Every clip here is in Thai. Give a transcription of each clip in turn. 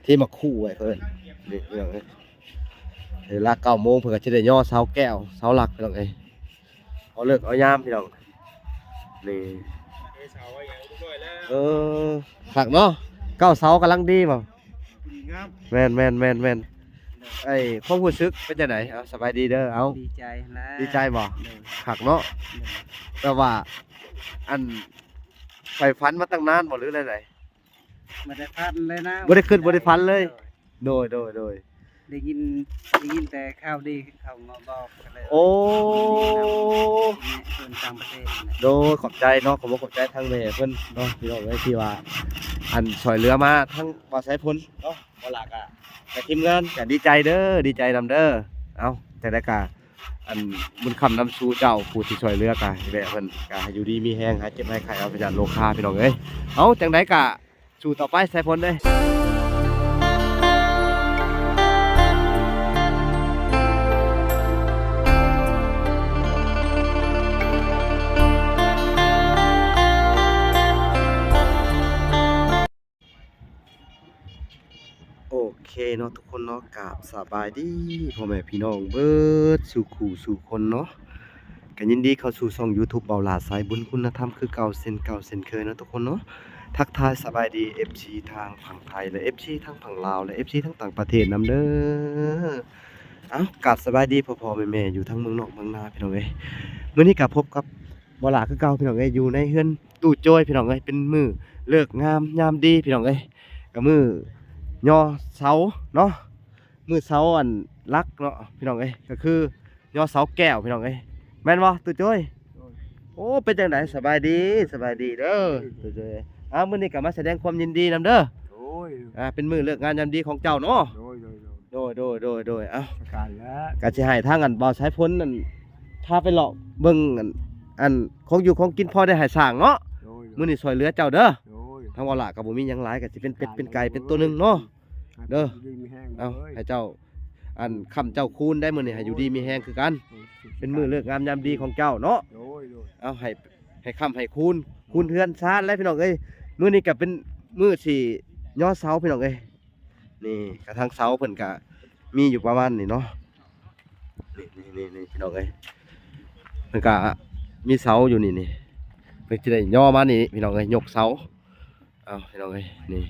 ที่มาคู่ไว้เพิ่นนี่พี่น้องเอ้ยเวลา9 โมงเพิ่นก็สิได้ย่อเสาแก้วเสาหลักพี่น้องเอ้ยเอาเลิกเอายามพี่น้องนี่เออหักเนาะ9 เสากำลังดีบ่แม่นไอ้ความรู้สึกเป็นจังไดเอาสบายดีเด้อเอาดีใจนะ ดีใจบ่หักเนาะแต่ว่าอันไฟฟันมาตั้งนานบ่หรืออะไร ไม่ได้พันเลยนะ บ่ได้ขึ้นบ่ได้พันเลย โดยได้ยินแต่ข่าวดีเขามาบอกกันเลย โอ้ ส่วนต่างประเทศ โดยขอบใจเนาะขอบใจทางแม่เพิ่นเนาะพี่น้องเอ้ยที่ว่าอันช่วยเหลือมาทั้งบ่ใช้พ้นเนาะบ่หลักอ่ะแต่ทีมงานก็ดีใจเด้อดีใจนำเด้อเอ้าแต่ได้กะอันบุญคำนำสู่เจ้าผู้ที่ช่วยเหลือกะแม่เพิ่นก็ให้อยู่ดีมีแฮงหายเจ็บหายไข้เอาไปจากโรคาพี่น้องเอ้ยเอ้าจังได๋กะสู่ต่อไปใช้พ้นเด้โอเคเนาะทุกคนเนาะกราบสบายดีพ่อแม่พี่น้องเบิดสู่คู่สู่คนเนาะก็ยินดีเข้าสู่ช่อง YouTube เบาหลาสายบุญคุณธรรมคือเก่าเช่นเคยเนาะทุกคนเนาะทักทายสบายดี FC ทางฝั่งไทยและ FC ทางฝั่งลาวและ FC ทางต่างประเทศนำเด้อเอ้ากราบสบายดีพ่อๆแม่ๆอยู่ทั้งเมืองนอกเมืองนาพี่น้องเอ้ยมื้อนี้ก็พบกับเบาหลาคือเก่าพี่น้องเอ้ยอยู่ในเฮือนตู้โจ้ยพี่น้องเอ้ยเป็นมื้อเลิกงามยามดีพี่น้องเอ้ยก็มื้อย่อเสาเนาะมือเสาอันลักเนาะพี่น้องเอ้ยก็คือย่อเสาแก้วพี่น้องเอ้ยแม่นบ่ตู้จ้อยโอ้เป็นจังไดสบายดีเด้อตู้จ้อยมื้อนี้ก็มาแสดงความยินดีนำเด้อโอ้ยเป็นมื้อเลิกงานยามดีของเจ้าเนาะโดยประกาศแล้ว ก็สิให้ทางอันบ่าวสายพ้นนั่นพาไปเลาะเบิ่งอันของอยู่ของกินพอได้ให้สร้างเนาะมื้อนี้ช่วยเหลือเจ้าเด้อทางว่าล่ะก็บ่มีหยังหลายก็สิเป็นเป็ดเป็นไก่เป็นตัวนึงเนาะเด้อเอาให้เจ้าอันคำเจ้าคูณได้มื้อนี้ให้อยู่ดีมีแฮงคือกันเป็นมื้อเลิกงามยามดีของเจ้าเนาะเอาให้คำให้คูณเฮือนชาติแล้วพี่น้องเอ้ยมื้อนี้ก็เป็นมื้อที่ย่อเสาพี่น้องเอ้ยนี่กระทั่งเสาเพิ่นก็มีอยู่ประมาณนี้เนาะนี่พี่น้องเอ้ยเพิ่นก็มีเสาอยู่นี่เพิ่นสิได้ย่อมานี่พี่น้องเอ้ยยกเสาเอาพี่น้องเอ้ยนี่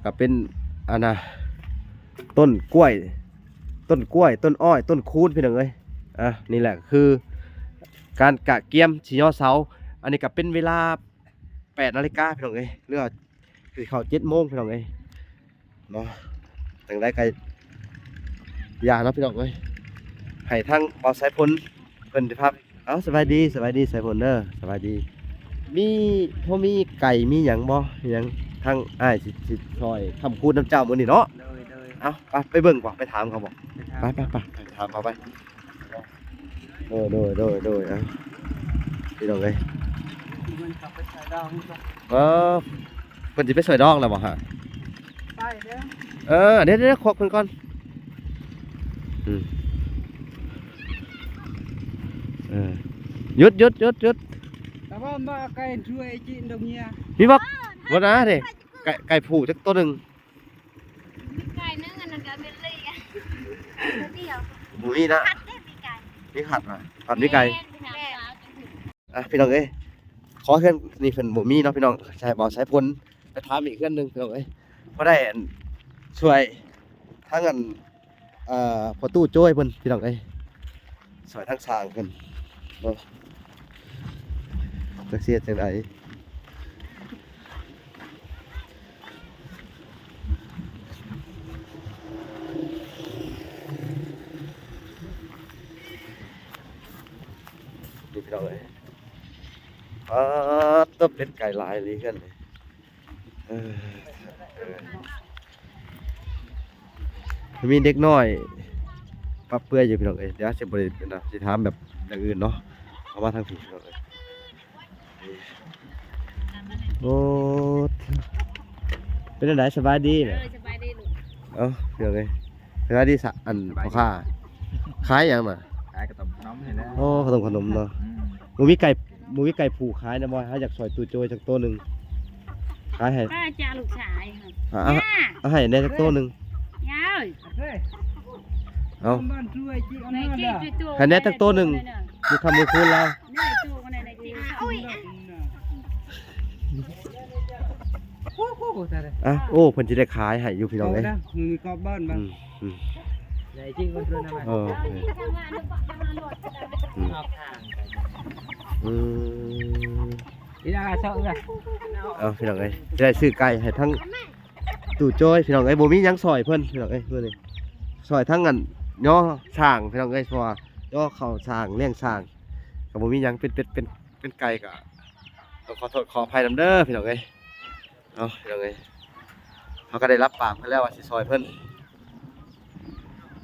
ก็เป็นอันน่ะต้นกล้วยต้นอ้อยต้นคูนพี่น้องเอ้ยนี่แหละคือการกะเกียมสิย่อเสาอันนี้ก็เป็นเวลา8 นาฬิกาพี่น้องเอ้ยหรือว่าคือเข้า7 โมงพี่น้องเอ้ยเนาะจังได๋ก็อย่าเนาะพี่น้องเอ้ยให้ทางบ่าวสายพ้นเพิ่นสิพาเอาสบายดีสายพ้นเด้อสบายดีมีมีไก่มีหยังบ่หยังทางอ้ายสิซอยคำคูณน้ำเจ้ามื้อนี้เนาะเอาไปเบิ่งบ่ไปถามเขาบ่ไปถามเขาไปโดยพี่น้องเอ้ยมันขับไปใส่ดองจ้ะเพิ่นสิไปซอยดองแล้วบ่ฮะไปเด้อเดี๋ยวขอเพิ่นก่อนหยุดแต่ว่ามาไก่ช่วยจีนตรงเนี้ยพี่บอกว่านะเด้ไก่ผูจักตัวนึงไก่นึ่งอันนั้นก็เป็นเลยอ่ะเดียวหมูนี่นะผัดได้ปีไก่นี่ผัดมีไก่พี่น้องเอ้ยขอเพื่อนนี่เพิ่นบ่มีเนาะพี่น้องใช้บ่ใช้พลไปถามอีกเพื่อนนึงพี่น้องเอ้ยบ่ได้ช่วยทั้งพอตู้โจ้ยเพิ่นพี่น้องเอ้ยช่วยทั้งสร้างเพิ่นเนาะจักเสียจังไดนี่พี่น้องเอ้ยต้องเป็นไก่ลายเลยกันเลยมีเด็กน้อยปรับเปื้อยอยู่พี่น้องเอ้ยเดี๋ยวจะบรินะจะถามแบบอย่างอื่นเนาะเอามาทางผีพี่น้องเอ้ยโอ้เป็นอะไรสบายดีเนี่ยสบายดีลูกพี่น้องเอ้ยสบายดีอันพ่อค้าขายอย่างน่ะขายขนมเห็นไหมโอ้ขนมเนาะมูมีไก่ผูขายนะบอยหาอยากซอยตู้โจยจากตัวหนึ่งขายให้ป้าจ่าลูกชายค่ะ เอาให้ได้สักตัวหนึง ยาว เฮ้ย เอา บ้านช่วยจิเอา ใน หน้า จี เด้อ ตัว ให้ได้สักตัวหนึงมีคำมือคืนแล้ว ในตัวกันในจีโอ้ย โอ้โหแต่ละ อ่ะโอ้เพิ่นสิได้ขายให้อยู่พี่น้องเอ้ย มึงมีกอบบ้านบ้าง อืม ใหญ่จริงคนด้วยนะมัน เออ ทำงานดูปะทำงานหลด ออกทาง อืม ที่อาเซาะกัน เอาพี่น้องเอ้ยจะได้ซื้อไก่ให้ทั้งตู่โจ้ยพี่น้องเอ้ยบ่มีหยังซอยเพิ่นพี่น้องเอ้ยเพิ่นนี่ซอยทั้งอันย่อช้างพี่น้องเอ้ยเพราะว่าย่อเข้าช้างเลี้ยงช้างก็บ่มีหยังเป็นไก่ก็ต้องขอโทษขออภัยนำเด้อพี่น้องเอ้ยเอาพี่น้องเอ้ยเขาก็ได้รับปากเพิ่นแล้วว่าสิซอยเพิ่น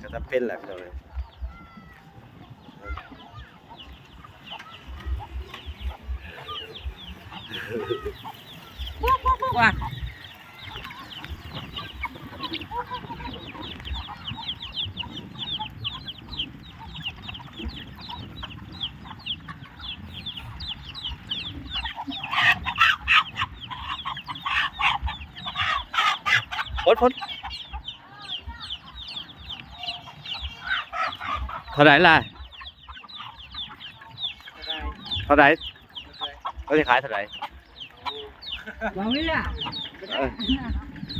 ก็จะเป็นแหละพี่น้องเอ้ย ว่า พ้นเท่าไหร่ล่ะเท่าไหร่เขาจะขายเท่าไหร่ บางวิอ่ะ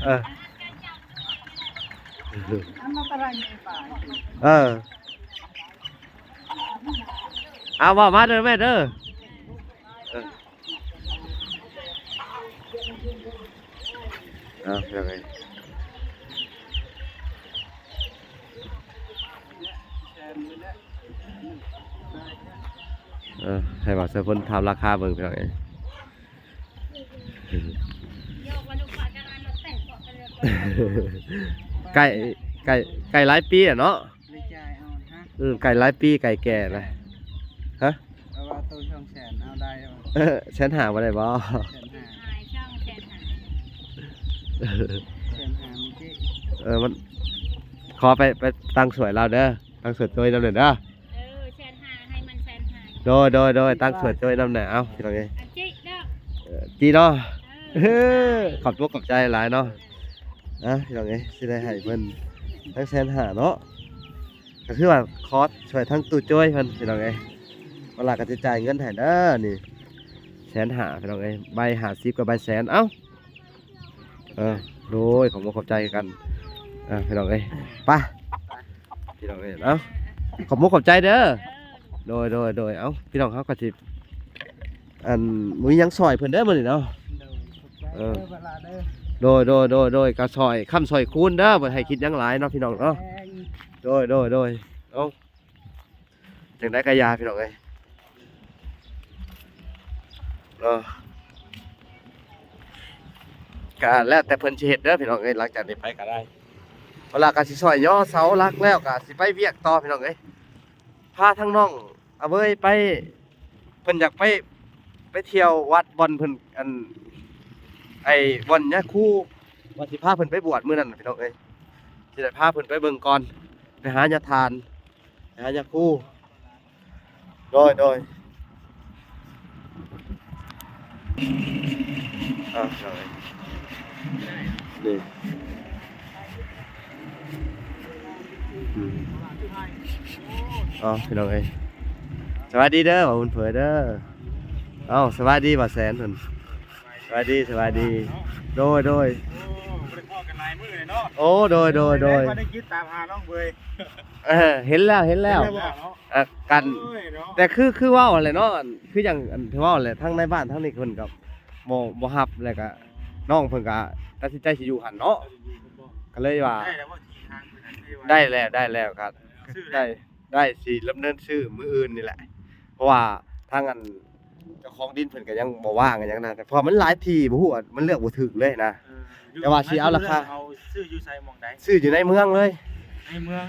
เออ อันมาตรายในป่า เอาว่ามาเด้อแม่เด้อยังไงให้บอกเซอร์พนทำราคาเบิ่งไปหน่อย โยกมาดูปะกันรถแต่งเกาะกันเลย ไก่ไก่หลายปีอ่ะเนาะ เลยจ่ายเอาฮะ ไก่หลายปีไก่แก่เลยฮะ เอาว่าตัวช่องแสนเอาได้เอา ฉันหามาได้บ่ แสนห้า หายช่องแสนหาย แสนห้ามีเจ๊ มันขอไปตั้งสวยเราเด้อตั้งสวยตัวเราเด้อเด้อ แสนหายให้มันแสนหาย โดยตั้งสวยตัวน้ำหนาเอาพี่น้องเอ้ย อันจีเด้อ จีเนาะขอบตัวขอบใจหลายเนาะพี่น้องเอ้ยสิได้ให้เพิ่นทั้งแสนหาเนาะก็คือว่าคอสช่วยทั้งตู้จ้อยเพิ่นพี่น้องเอ้ยเวลาก็จะจ่ายเงินให้เด้อนี่แสนหาพี่น้องเอ้ยใบ50กับใบแสนเอ้าโดยขอบคุณขอบใจกันพี่น้องเอ้ยไปพี่น้องเอ้ยเอ้าขอบคุณขอบใจเด้อโดยเอ้าพี่น้องเขาก็สิอันมื้อยังซอยเพิ่นเด้อมื้อนี้เนาะ เด้อเวลาเด้อ โดยกระซอยคำซอยคูณเด้อบ่ให้คิดหยังหลายเนาะพี่น้องเนาะ แพง โดยเอาจังได้กะยาพี่น้องเอ้ยก็แล้วแต่เพิ่นสิเฮ็ดเด้อพี่น้องเอ้ยหลังจากนี้ไปก็ได้เวลาก็สิซอยย่อเสาหลักแล้วก็สิไปเวียกต่อพี่น้องเอ้ยพาทั้งน้องเอาเว้ยไปเพิ่นอยากไปเที่ยววัดบ่อนเพิ่นอันไอ้บ่อนยะคู่ว่าสิพาเพิ่นไปบวชมื้อนั้นน่ะพี่น้องเอ้ยสิได้พาเพิ่นไปเบิ่งก่อนไปหายาทานไปหายาคู่โดยใช่นี่พี่น้องเอ้ยสวัสดีเด้อบ่าวบุญเผยเด้อสวัสดีบ่าวแสนเพิ่นสวัสดีโดย บ่ได้พ้อกันหลายมื้อเลยเนาะ โอ้โดย บ่ได้คิดตามหาน้องเบย เห็นแล้ว เนาะ กัน โอ้ยเนาะ แต่คือเว้าอะไรเนาะคืออย่างที่เว้าแหละทั้งในบ้านทั้งในเพิ่นกับบ่ฮับแล้วก็น้องเพิ่นก็ตัดสินใจสิอยู่หั่นเนาะก็เลยว่า ได้แล้วว่าที่ทางเพิ่นน่ะคือว่า ได้แล้วครับ ซื้อ ได้สิดำเนินชื่อมื้ออื่นนี่แหละ เพราะว่าทางอันเจ้าของดินเพิ่นก็ยังบ่ว่างกันหยังนะแต่พอมันหลายที่บ่ฮู้ว่ามันเลือกบ่ถูกเลยนะ แต่ว่าสิเอาราคา เอาซื้ออยู่ไสหม่องใด ซื้ออยู่ในเมืองเลย ในเมือง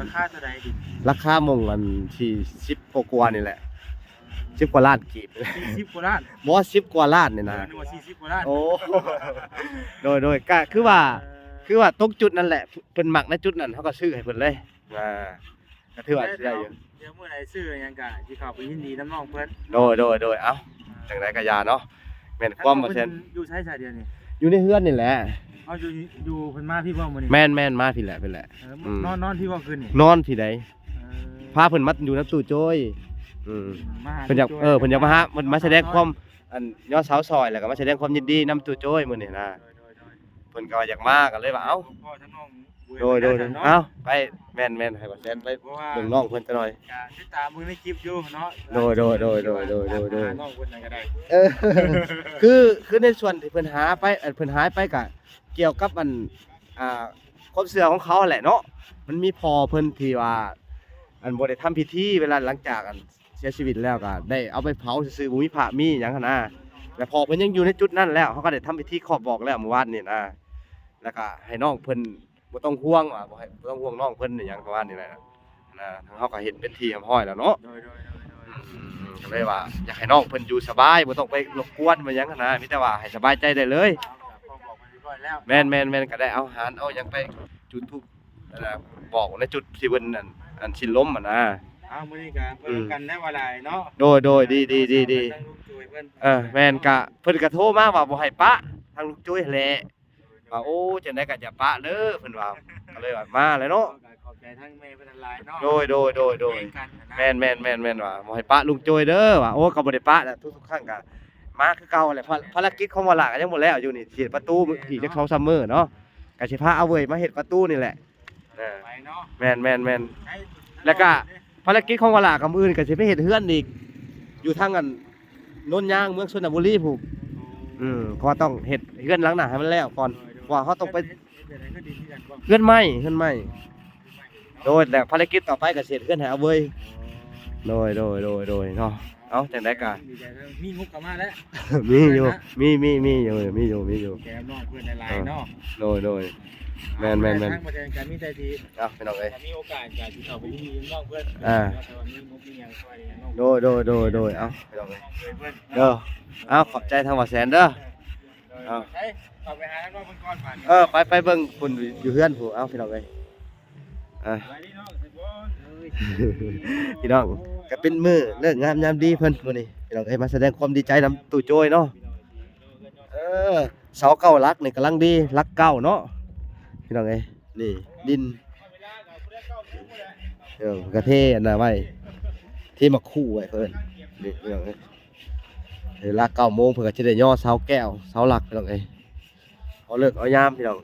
ราคาเท่าใดดิ ราคาหม่องอันที่10กว่าๆนี่แหละ10กว่าล้านกีบ 40กว่าล้าน บ่10กว่าล้านนี่นะ นึกว่า40กว่าล้าน โอ้ โดยก็คือว่าตรงจุดนั่นแหละเพิ่นมักในจุดนั้นเขาก็ซื้อให้เพิ่นเลยก็ถือว่าสิได้อยู่ เดี๋ยวมื้อใดซื้อหยังก็สิเข้าไปยินดีน้ำน้องเพิ่น โดยเอ้าจังได๋ก็อย่าเนาะแม่นความบ่แซ่น อยู่ใช้สายเดียวนี่ อยู่ในเฮือนนี่แหละ เอาอยู่เพิ่นมาพี่บ่มื้อนี้ แม่นมาพี่แหละพี่แหละ นอนพี่บ่คืนนี่ นอนพี่ใดพาเพิ่นมาอยู่น้ำตู้โจ้ยมาหา เพิ่นอยากเพิ่นอยากมาหามันมาแสดงความอันยอดสาวซอยแล้วก็มาแสดงความยินดีนำตู้โจ้ยมื้อนี้นะเพิ่นก็ว่าอยากมาก็เลยว่าเอ้า พ่อทั้งน้อง โดยเอ้าไปแม่นให้บ่แซนไป เพราะว่า เบิ่งน้องเพิ่นซะหน่อย ติดตามมึงในคลิปอยู่เนาะ โดย น้องเพิ่นนั่นก็ได้ เออ คือในส่วนที่เพิ่นหาไปเพิ่นหายไปก็เกี่ยวกับความเชื่อของเขาแหละเนาะมันมีพอเพิ่นที่ว่าบ่ได้ทำพิธีเวลาหลังจากเสียชีวิตแล้วก็ได้เอาไปเผาซื่อๆบ่มีพระมีหยังหั่นนะแต่พอเพิ่นยังอยู่ในจุดนั้นแล้วเขาก็ได้ทำพิธีครอบบอกแล้วเมื่อวานนี่นะแล้วก็ให้น้องเพิ่นบ่ต้องห่วงว่าบ่ต้องห่วงน้องเพิ่นหยังประมาณนี้แหละนะทางเฮาก็เห็นเป็นที่ห้อยแล้วเนาะก็เลยว่าอยากให้น้องเพิ่นอยู่สบายบ่ต้องไปรบกวนบ่หยังหั่นนะมีแต่ว่าให้สบายใจได้เลยแม่นก็ได้เอาอาหารเอาหยังไปจุดธูปบอกในจุดที่เพิ่นอันสิล้มอ่ะนะ เอามื้อนี้ก็เพิ่นกันได้ว่าหลายเนาะ โดยดีแม่นก็เพิ่นก็โทรมาว่าบ่ให้ปะทางลูกจุ้ยแหละว่าโอ้จังได๋ก็อย่าปะเด้อเพิ่นว่าก็เลยว่ามาเลยเนาะ ขอบใจทั้งแม่เพิ่นหลายเนาะ โดยแม่นว่าบ่ให้ปะลุงจุ้ยเด้อว่าโอ้ก็บ่ได้ปะแล้วทุกๆครั้งก็มาคือเก่าแหละภารกิจของว่าล่ะก็ยังบ่แล้วอยู่นี่สิเฮ็ดประตูอีกจัก2-3มื้อเนาะก็สิพาเอาเว้ยมาเฮ็ดประตูนี่แหละ ไปเนาะ แม่นแล้วก็ภารกิจของว่าล่ะกับมื้ออื่นก็สิไปเฮ็ดเฮือนอีกอยู่ทางอันโนนยางเมืองชลบุรีพู้เพราะว่าต้องเฮ็ดเฮือนหลังหน้าให้มันแล้วก่อนว่าเขาต้องไปเฮือนใหม่โดยแต่ภารกิจต่อไปก็สิเฮ็ดเฮือนให้เอาเว้ยโดยเนาะเอาจังได๋ก็ มีงบกลับมาแล้ว มีอยู่ แกน้องเพื่อนหลายเนาะ โดยแม่น ทางประเทศกันมีแต่ที่ เอาพี่น้องเอ้ย ถ้ามีโอกาสก็สิเข้าไปที่น้องเพื่อน อ่า แต่ว่ามีงบมีหยังช่วยน้อง โดยเอาพี่น้องเอ้ยเด้อเอาขอบใจทางว่าแสนเด้อ เอาเข้าไปหาน้องเพิ่นก่อนผ่าน ไปเบิ่งคุณอยู่เฮือนผู้เอาพี่น้องเอ้ยไปนี่น้องสิบ่ พี่น้องก็เป็นมื้อเลิกงามยามดีเพิ่นมื้อนี้พี่น้องเอ้ยมาแสดงความดีใจนำตู่โจยเนาะเสาเก้าหลักนี่กำลังดีหลักเก้าเนาะพี่น้องเอ้ยนี่ดินกระเทอันน่ะไว้ที่มาคู่ไว้เพิ่นนี่พี่น้องเอ้ยเวลา9 โมงเพิ่นก็สิได้ย่อเสาแก้วเสาหลักพี่น้องเอ้ยเอาเลิกเอายามพี่น้อง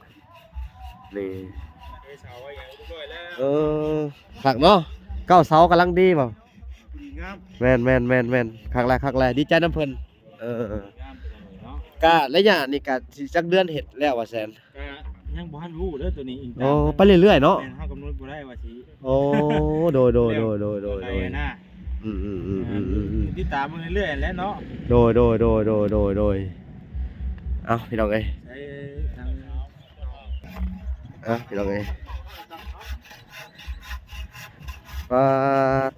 นี่คักเนาะ9 เสากำลังดีบ่แม่นคักแลดีใจน้ำเพิ่นก็ระยะนี่ก็สิจักเดือนเฮ็ดแล้วว่าแสนยังบ่ทันรู้เด้อตัวนี้อีก โอ้ไปเรื่อยๆเนาะ เฮากำหนดบ่ได้ว่าสิ โอ้โดยนะติดตามมึงเรื่อยๆแล้วเนาะโดยเอ้าพี่น้องเอ้ย ใช้ทาง พี่น้องเอ้ย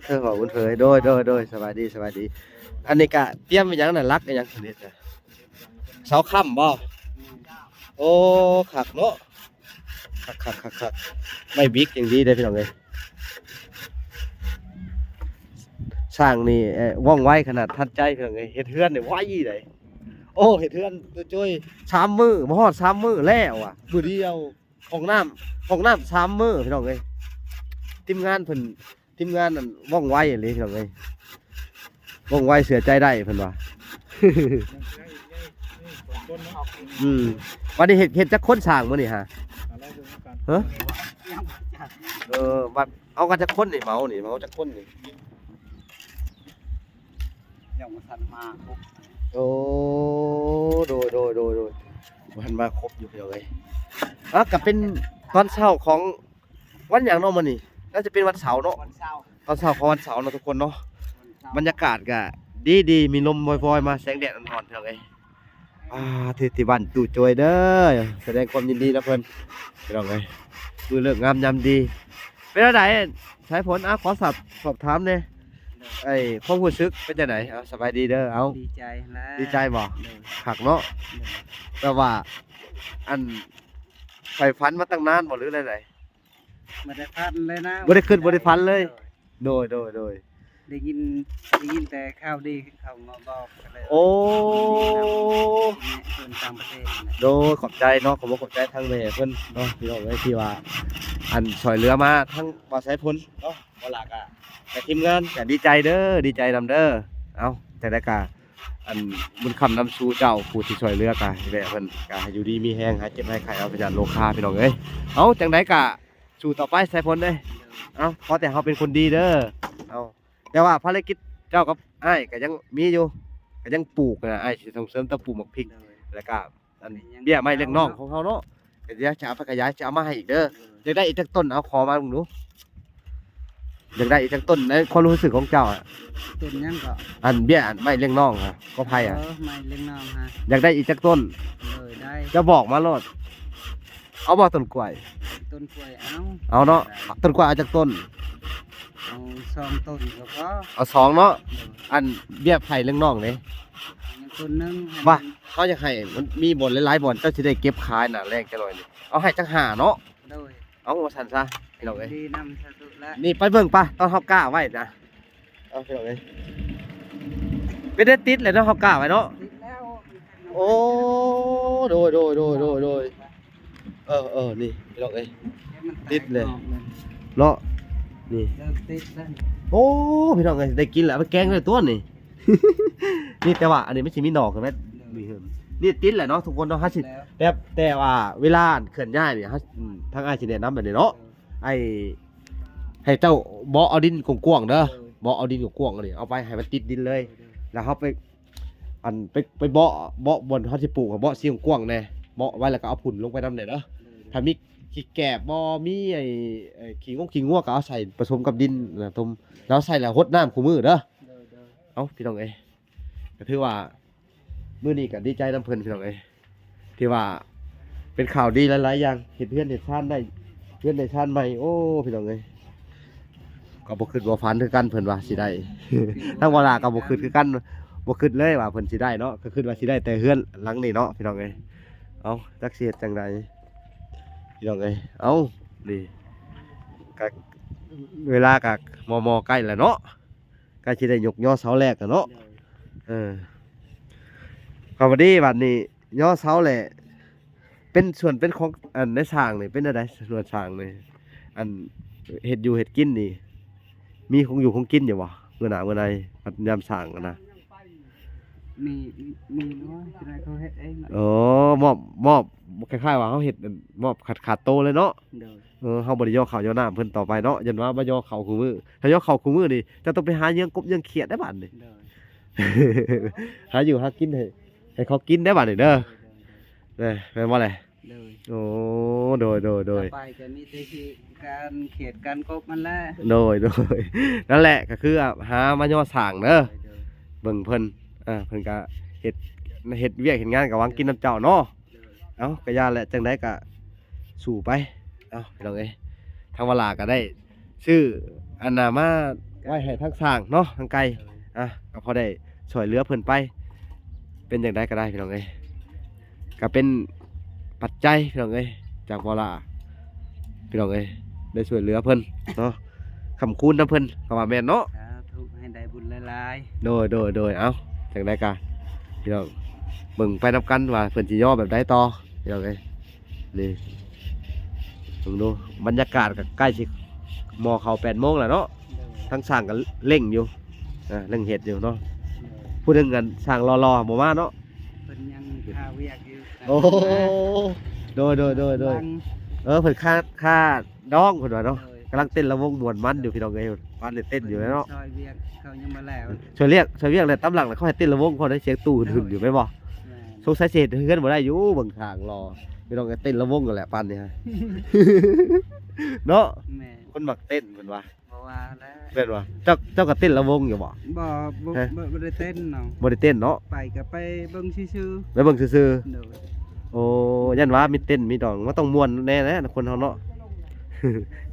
เธอบอกคุณเผยโดยสบายดีอันนี้ก็เตรียมไว้หยังน่ะรักอีหยังนี่จ้ะเสาค้ำบ่โอ้คักเนาะคักไม่บิ๊กอย่างดีเด้อพี่น้องเอ้ยสร้างนี่ว่องไวขนาดทันใจพี่น้องเอ้ยเฮ็ดเฮือนนี่ไวได้โอ้เฮ็ดเฮือนตัวจ้อย3 มื้อบ่ฮอด3 มื้อแล้วอ่ะมื้อเดียวห้องน้ำ3 มื้อพี่น้องเอ้ยทีมงานนั่นว่องไวเลยพี่น้องเอ้ยว่องไวเสือใจได้เพิ่นว่า วันนี้เห็ดจักคนสร้างมื้อนี่ฮะฮะบัดเอากันจักคนนี่เมาจักคนนี่ ยังบ่ทันมาครบ โอ้โดยวันมาครบอยู่พี่น้องเอ้ยก็เป็นตอนเช้าของวันหยังเนาะมื้อนี้น่าจะเป็นวันเสาร์เนาะ วันเสาร์ ตอนเช้าของวันเสาร์เนาะทุกคนเนาะบรรยากาศก็ดีมีลมวอยๆมาแสงแดดอ่อนๆพี่น้องเอ้ยที่บ้านตู่โจยเด้อแสดงความยินดีนะเพิ่นพี่น้องเอ้ยมื้อเลิกงามยามดีเป็นจังไดสายฝนขอสอบถามแน่ความรู้สึกเป็นจังไดสบายดีเด้อเอา ดีใจนะ ดีใจบ่คักเนาะแต่ว่าอันไฟฟันมาตั้งนานบ่หรืออะไร บ่ได้พันเลยนะ บ่ได้ขึ้นบ่ได้พันเลยโดย ได้ยินแต่ข่าวดีเขามาบอกก็เลย โอ้ คนต่างประเทศนะ โดยขอบใจเนาะขอบใจทั้งแม่เพิ่นเนาะพี่น้องเอ้ยที่ว่าอันช่วยเหลือมาทั้งบ่ใช้พ้นเนาะบ่หลักอ่ะแต่ทีมงานก็ดีใจเด้อดีใจนำเด้อเอาแต่ได้กะอันบุญคำนำสู่เจ้าผู้ที่ช่วยเหลือกะแม่เพิ่นก็ให้อยู่ดีมีแฮงหายเจ็บหายไข้เอาพยานโลคาพี่น้องเอ้ยเอาจังได๋กะสู่ต่อไปใช้พ้นเด้ยเอาขอแต่เฮาเป็นคนดีเด้อเอาแต่ว่าภารกิจเจ้ากับอ้ายก็ยังมีอยู่ก็ยังปลูกนะอ้ายสิส่งเสริมแตะปลูกหมกพริก แล้วก็อันเบี้ยไม้เลี้ยงน้องของเขาเนาะเดี๋ยวจะเอาไปขยายจะเอามาให้อีกเด้ออยากได้อีกจักต้นเอาขอมาลุงหนูอยากได้อีกจักต้นในความรู้สึกของเจ้าอะ ต้นยังก็ อันเบี้ยอันไม้เลี้ยงน้องอะก็ไผ่อะ ไม่เลี้ยงน้องฮะ อยากได้อีกจักต้น เลยได้ จะบอกมาโลดเอาบอกต้นกล้วย ต้นกล้วยเอา เอาเนาะต้นกล้วยเอาจักต้น เอา2ต้นก็พอ เอาสองเนาะอันเบี้ยไผ่เลี้ยงน้องเลย ยังต้นนึงให้ ว่าเขาอยากให้มันมีบ่อนหลายๆบ่อนเจ้าสิได้เก็บขายน่ะแรงจังหน่อยนี่เอาให้จักหาเนาะ โดย เอาว่าซั่นซะพี่น้องเอ้ย ดีนำสะดุละ นี่ไปเบิ่งป่ะตอนเฮากล้าไว้นะเอาไปเลยไม่ได้ติดเลยเนาะเฮากล้าไว้เนาะ ติดแล้ว โอ้โดยนี่พี่น้องเอ้ย ติดเลย เนาะนี่ เริ่มติดแล้ว โอ้พี่น้องเอ้ยได้กินแล้วไปแกงเลยตัวนี่ นี่แต่ว่าอันนี้ไม่ใช่มีหนอกใช่ไหมมีเหิมนี่ติดแหละเนาะทุกคนเนาะ50 แล้ว แต่ว่าเวลาเคลื่อนย้ายเนี่ยทางอ้ายสิแนะนำแบบนี้เนาะไอ้ให้เจ้าบ่เอาดินกว้างๆเด้อ บ่เอาดินกว้างๆนี่เอาไปให้มันติดดินเลย แล้วเขาไปอันไปเบาะบนเขาสิปลูกเบาะเสียงกว้างแน่เบาะไว้แล้วก็เอาผุ่นลงไปนำเนี่ยเด้อถ้ามีขี้แกบบ่มีไอ้ขี้งัวก็เอาใส่ผสมกับดินนะตุ่มแล้วใส่แล้วรดน้ำคู่มือเด้อเอ้าพี่น้องเอ้ยก็ถือว่ามื้อนี้ก็ดีใจนำเพิ่นพี่น้องเอ้ยที่ว่าเป็นข่าวดีหลายๆอย่างเฮ็ดเพื่อนเฮ็ดชาติได้เพื่อนได้ชาติใหม่โอ้พี่น้องเอ้ยก็บ่คิดบ่ฝันคือกันเพิ่นว่าสิได้ ทั้งเวลาก็บ่คิดคือกันบ่คิดเลยว่าเพิ่นสิได้เนาะก็คิดว่าสิได้แต่เฮือนหลังนี้เนาะพี่น้องเอ้ยเอาจักสิเฮ็ดจังไดพี่น้องเอ้ยเอานี่ก็เวลาก็มอใกล้แล้วเนาะใกล้สิได้ยกยอเสาแรกแล้วเนาะก็บัดนี้บัดนี้ยอเสาแหละเป็นส่วนเป็นของอันในสร้างนี่เป็นอะไรส่วนสร้างนี่อันเฮ็ดอยู่เฮ็ดกินนี่มีของอยู่ของกินอยู่บ่เมื่อหน้าเมื่อใดปัดยามสร้างอะนะ มีเนาะจะได้เขาเฮ็ดเองน่ะ อ๋อมอบคล้ายๆว่าเขาเฮ็ดมอบขาดโตเลยเนาะ โดย เฮาบ่ได้ย่อข้าวย่อน้ำเพิ่นต่อไปเนาะยันว่าบ่ย่อข้าวคู่มือถ้าย่อข้าวคู่มือนี่จะต้องไปหาเหยื่อกบเหยื่อเขียดได้บัดนี่ โดย หาอยู่หากินให้เขากินได้บัดนี่เด้อแม่นบ่แหละ โดย โอ้โดย ต่อไปก็มีแต่ที่การเขียดการกบมันแหละ นั่นแหละก็คือหามาย่อสร้างเด้อ โดย เบิ่งเพิ่นเพิ่นก็เฮ็ดเวียกเฮ็ดงานก็หวังกินน้ำเจ้าเนาะ เอ้าก็ย่าแหละจังได๋ก็สู่ไปเอ้าพี่น้องเอ้ยทางวลาก็ได้ชื่ออันน่ะมาไว้ให้ทางสร้างเนาะทางไกลก็พอได้ช่วยเหลือเพิ่นไปเป็นจังได๋ก็ได้พี่น้องเอ้ยก็เป็นปัจจัยพี่น้องเอ้ยจากวลาพี่น้องเอ้ยได้ช่วยเหลือเพิ่นเนาะคำคูณนำเพิ่นก็ว่าแม่นเนาะ สาธุให้ได้บุญหลาย โดยเอ้าจังได๋ก็พี่น้องเบิ่งไปนำกันว่าเพิ่นสิย่อแบบใดต่อพี่น้องเอ้ยนี่เบิ่งดูบรรยากาศก็ใกล้สิมอเข้า 8:00 นแล้วเนาะ ๆ ทั้งสร้างก็เร่งอยู่เร่งเฮ็ดอยู่เนาะพูดถึงกันสร้างรอๆบ่มาเนาะ เพิ่นยังค่าเวียกอยู่ โอ้โดยเพิ่นค่าดองเพิ่นว่าเนาะกำลังเต้นระวงม่วนมันอยู่พี่น้องเอ้ยบ้านนี่เต้นอยู่เนาะ ซอยเวียกเขายังบ่แล้ว ช่วยเรียกเลยตำหลังแล้วเขาให้เต้นระวงเขาได้เสียงตู้หึ่นอยู่แม่นบ่สงสัยสิเฮ็ดเฮือนบ่ได้อยู่เบิ่งทางรอพี่น้องก็เต้นระวงกันแหละปานนี้ฮะ เนาะ แม่ คนมักเต้นเพิ่นว่า บ่ว่าแล้ว แม่นว่าเจ้าก็เต้นระวงอยู่บ่ บ่ได้เต้นเนาะ บ่ได้เต้นเนาะ ไปก็ไปเบิ่งซื่อ ไปเบิ่งซื่อ ๆโดย ๆโอ้ยันว่ามีเต้นมีดองมันต้องม่วนแน่นะคนเฮาเนาะ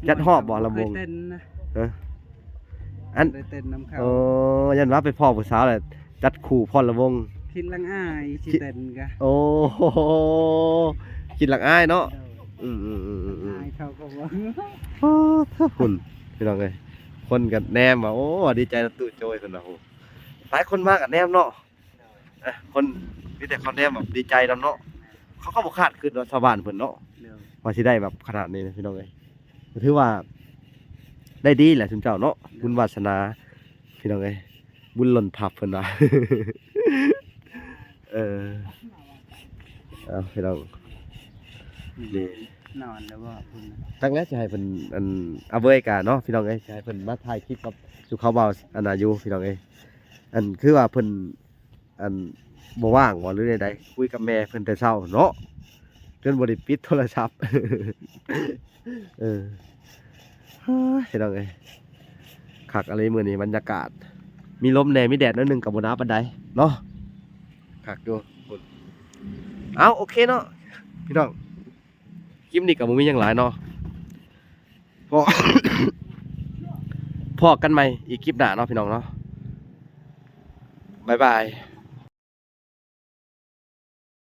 จัดฮอบบ่ลำวง เคยเต้นนะ อัน ได้เต้นนำเขา โอ้ยันว่าไปพ่อผู้สาวแหละจัดคู่พ่อละวง คิดลังอ้ายสิเต้นกะ โอ้คิดหลักอ้ายเนาะ โดย อืม อ้ายเขาก็ว่า ถ้าคุณพี่น้องเอ้ย คนก็แนมว่าโอ้ดีใจนะตู้โจยเพิ่นว่าโอ้หลายคนมาก็แนมเนาะคนมีแต่เขาแนมแบบดีใจนํเนาะเขาก็บ่คาดคิดว่าชาวบ้านเพิ่นเนาะ เร็ว ว่าสิได้แบบขนาดนี้นะพี่น้องเอ้ยก็ถือว่าได้ดีแหละทุนเจ้าเนาะบุญวาสนาพี่น้องเอ้ยบุญหล่นทับเพิ่นว่า เอาพี่น้องนี่ นอนแล้วว่าคุณน่ะ ตั้งแล้วจะให้เพิ่นอันเอาเว้ยกะเนาะพี่น้องเอ้ยจะให้เพิ่นมาถ่ายคลิปกับสุเขาเบาอันอายุพี่น้องเอ้ยอันคือว่าเพิ่นอันบ่ว่างบ่หรือใดๆคุยกับแม่เพิ่นแต่เช้าเนาะจนบ่ได้ปิดโทรศัพท์ เออพี่น้องเอ้ยคักอะไรมื้อนี้บรรยากาศ มีลมแหน่มีแดดนิดนึงกับบ่หนาวปานใดเนาะคักอยู่พุ่นเอาโอเคเนาะพี่น้องคลิปนี้ก็บ่มีหยังหลายเนาะ พอ พอกันใหม่อีกคลิปหน้าเนาะพี่น้องเนาะบ๊ายบาย